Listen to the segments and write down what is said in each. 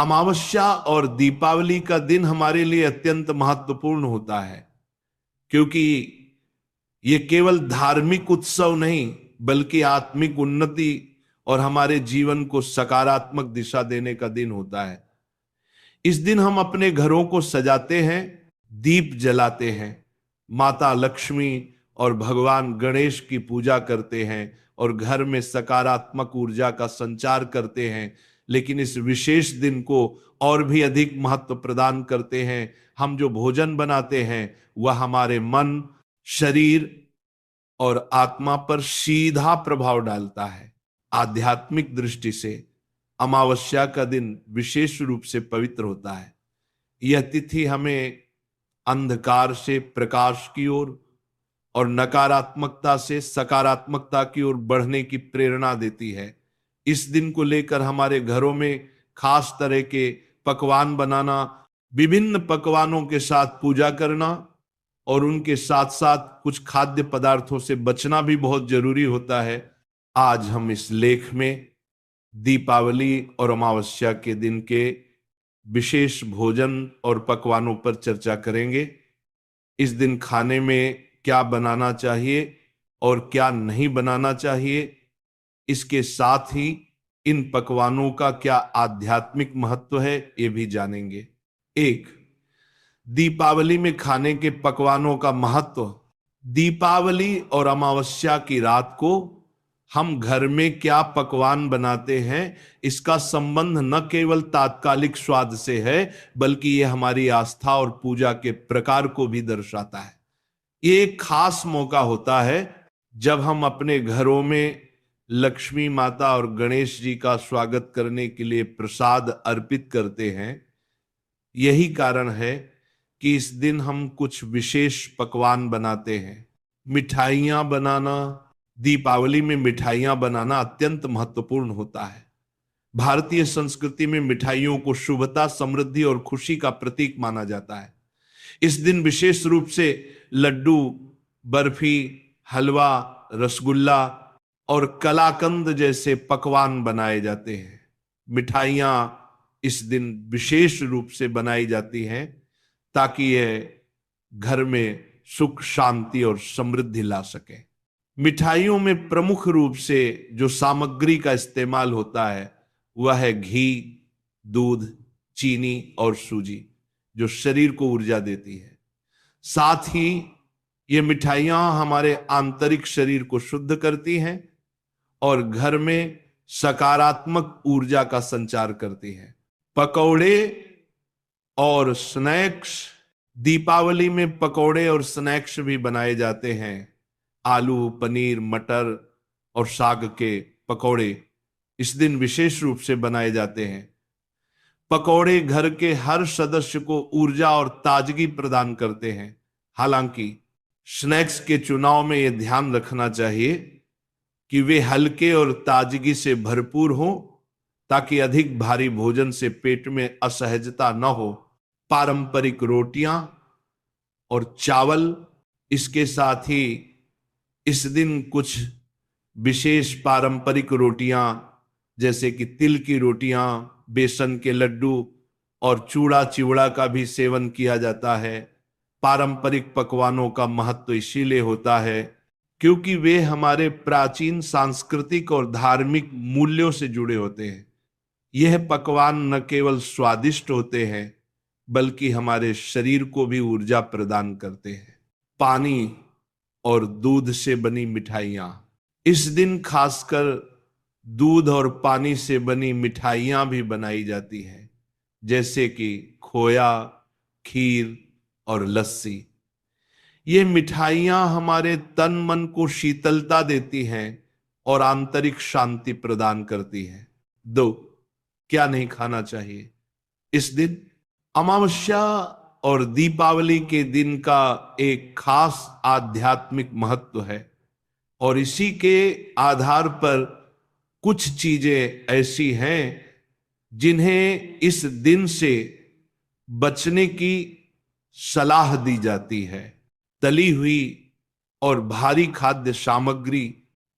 अमावस्या और दीपावली का दिन हमारे लिए अत्यंत महत्वपूर्ण होता है, क्योंकि ये केवल धार्मिक उत्सव नहीं बल्कि आत्मिक उन्नति और हमारे जीवन को सकारात्मक दिशा देने का दिन होता है। इस दिन हम अपने घरों को सजाते हैं, दीप जलाते हैं, माता लक्ष्मी और भगवान गणेश की पूजा करते हैं और घर में सकारात्मक ऊर्जा का संचार करते हैं। लेकिन इस विशेष दिन को और भी अधिक महत्व प्रदान करते हैं। हम जो भोजन बनाते हैं वह हमारे मन, शरीर और आत्मा पर सीधा प्रभाव डालता है। आध्यात्मिक दृष्टि से अमावस्या का दिन विशेष रूप से पवित्र होता है। यह तिथि हमें अंधकार से प्रकाश की ओर और नकारात्मकता से सकारात्मकता की ओर बढ़ने की प्रेरणा देती है। इस दिन को लेकर हमारे घरों में खास तरह के पकवान बनाना, विभिन्न पकवानों के साथ पूजा करना और उनके साथ साथ कुछ खाद्य पदार्थों से बचना भी बहुत जरूरी होता है। आज हम इस लेख में दीपावली और अमावस्या के दिन के विशेष भोजन और पकवानों पर चर्चा करेंगे। इस दिन खाने में क्या बनाना चाहिए और क्या नहीं बनाना चाहिए, इसके साथ ही इन पकवानों का क्या आध्यात्मिक महत्व है ये भी जानेंगे। एक, दीपावली में खाने के पकवानों का महत्व। दीपावली और अमावस्या की रात को हम घर में क्या पकवान बनाते हैं, इसका संबंध न केवल तात्कालिक स्वाद से है बल्कि यह हमारी आस्था और पूजा के प्रकार को भी दर्शाता है। ये एक खास मौका होता है जब हम अपने घरों में लक्ष्मी माता और गणेश जी का स्वागत करने के लिए प्रसाद अर्पित करते हैं। यही कारण है कि इस दिन हम कुछ विशेष पकवान बनाते हैं। मिठाइयां बनाना, दीपावली में मिठाइयां बनाना अत्यंत महत्वपूर्ण होता है। भारतीय संस्कृति में मिठाइयों को शुभता, समृद्धि और खुशी का प्रतीक माना जाता है। इस दिन विशेष रूप से लड्डू, बर्फी, हलवा, रसगुल्ला और कलाकंद जैसे पकवान बनाए जाते हैं। मिठाइयां इस दिन विशेष रूप से बनाई जाती हैं ताकि यह घर में सुख, शांति और समृद्धि ला सके। मिठाइयों में प्रमुख रूप से जो सामग्री का इस्तेमाल होता है वह है घी, दूध, चीनी और सूजी, जो शरीर को ऊर्जा देती है। साथ ही ये मिठाइयां हमारे आंतरिक शरीर को शुद्ध करती हैं और घर में सकारात्मक ऊर्जा का संचार करती हैं। पकौड़े और स्नैक्स, दीपावली में पकौड़े और स्नैक्स भी बनाए जाते हैं। आलू, पनीर, मटर और साग के पकौड़े इस दिन विशेष रूप से बनाए जाते हैं। पकौड़े घर के हर सदस्य को ऊर्जा और ताजगी प्रदान करते हैं। हालांकि स्नैक्स के चुनाव में यह ध्यान रखना चाहिए कि वे हल्के और ताजगी से भरपूर हों ताकि अधिक भारी भोजन से पेट में असहजता न हो। पारंपरिक रोटियां और चावल, इसके साथ ही इस दिन कुछ विशेष पारंपरिक रोटियां जैसे कि तिल की रोटियां, बेसन के लड्डू और चूड़ा चिवड़ा का भी सेवन किया जाता है। पारंपरिक पकवानों का महत्व इसीलिए होता है क्योंकि वे हमारे प्राचीन सांस्कृतिक और धार्मिक मूल्यों से जुड़े होते हैं। यह पकवान न केवल स्वादिष्ट होते हैं बल्कि हमारे शरीर को भी ऊर्जा प्रदान करते हैं। पानी और दूध से बनी मिठाइयां, इस दिन खासकर दूध और पानी से बनी मिठाइयां भी बनाई जाती हैं, जैसे कि खोया, खीर और लस्सी। ये मिठाइयां हमारे तन मन को शीतलता देती हैं और आंतरिक शांति प्रदान करती हैं। 2, क्या नहीं खाना चाहिए इस दिन? अमावस्या और दीपावली के दिन का एक खास आध्यात्मिक महत्व है और इसी के आधार पर कुछ चीजें ऐसी हैं जिन्हें इस दिन से बचने की सलाह दी जाती है। तली हुई और भारी खाद्य सामग्री।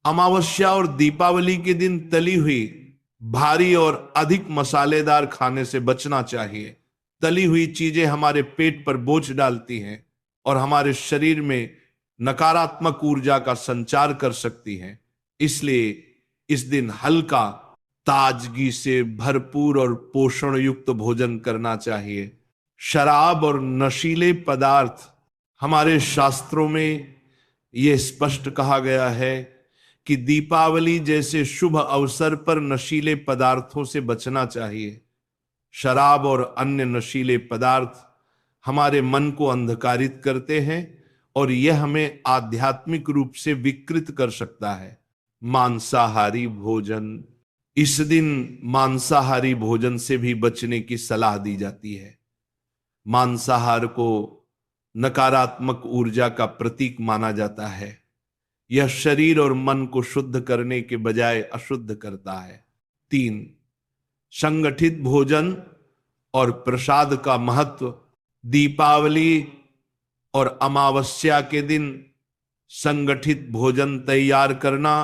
अमावस्या और दीपावली के दिन तली हुई, भारी और अधिक मसालेदार खाने से बचना चाहिए। तली हुई चीजें हमारे पेट पर बोझ डालती हैं और हमारे शरीर में नकारात्मक ऊर्जा का संचार कर सकती हैं। इसलिए इस दिन हल्का, ताजगी से भरपूर और पोषण युक्त भोजन करना चाहिए। शराब और नशीले पदार्थ, हमारे शास्त्रों में यह स्पष्ट कहा गया है कि दीपावली जैसे शुभ अवसर पर नशीले पदार्थों से बचना चाहिए। शराब और अन्य नशीले पदार्थ हमारे मन को अंधकारित करते हैं और यह हमें आध्यात्मिक रूप से विकृत कर सकता है। मांसाहारी भोजन, इस दिन मांसाहारी भोजन से भी बचने की सलाह दी जाती है। मांसाहार को नकारात्मक ऊर्जा का प्रतीक माना जाता है। यह शरीर और मन को शुद्ध करने के बजाय अशुद्ध करता है। 3, संगठित भोजन और प्रसाद का महत्व। दीपावली और अमावस्या के दिन संगठित भोजन तैयार करना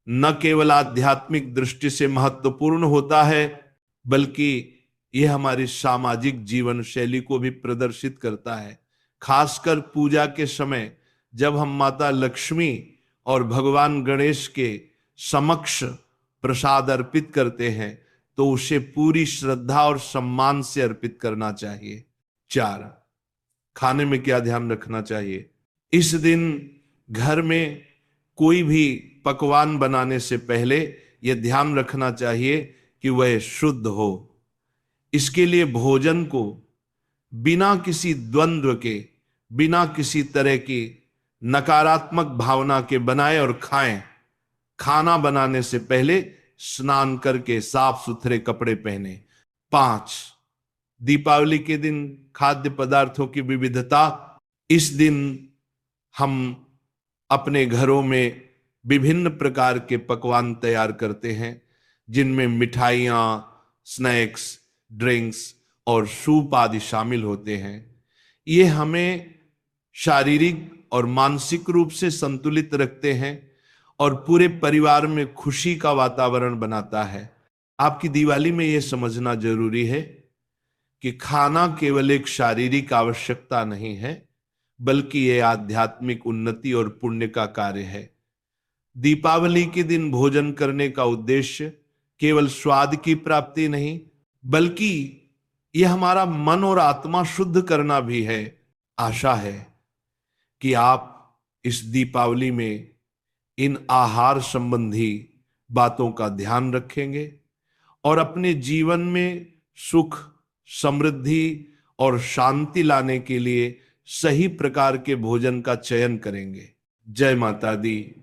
न केवल आध्यात्मिक दृष्टि से महत्वपूर्ण होता है, बल्कि यह हमारी सामाजिक जीवन शैली को भी प्रदर्शित करता है। खासकर पूजा के समय जब हम माता लक्ष्मी और भगवान गणेश के समक्ष प्रसाद अर्पित करते हैं तो उसे पूरी श्रद्धा और सम्मान से अर्पित करना चाहिए। 4, खाने में क्या ध्यान रखना चाहिए। इस दिन घर में कोई भी पकवान बनाने से पहले यह ध्यान रखना चाहिए कि वह शुद्ध हो। इसके लिए भोजन को बिना किसी द्वंद्व के, बिना किसी तरह की नकारात्मक भावना के बनाएं और खाएं। खाना बनाने से पहले स्नान करके साफ सुथरे कपड़े पहने। 5, दीपावली के दिन खाद्य पदार्थों की विविधता। इस दिन हम अपने घरों में विभिन्न प्रकार के पकवान तैयार करते हैं, जिनमें मिठाइयाँ, स्नैक्स, ड्रिंक्स और सूप आदि शामिल होते हैं। ये हमें शारीरिक और मानसिक रूप से संतुलित रखते हैं और पूरे परिवार में खुशी का वातावरण बनाता है। आपकी दिवाली में यह समझना जरूरी है कि खाना केवल एक शारीरिक आवश्यकता नहीं है, बल्कि यह आध्यात्मिक उन्नति और पुण्य का कार्य है। दीपावली के दिन भोजन करने का उद्देश्य केवल स्वाद की प्राप्ति नहीं, बल्कि यह हमारा मन और आत्मा शुद्ध करना भी है। आशा है कि आप इस दीपावली में इन आहार संबंधी बातों का ध्यान रखेंगे और अपने जीवन में सुख, समृद्धि और शांति लाने के लिए सही प्रकार के भोजन का चयन करेंगे। जय माता दी।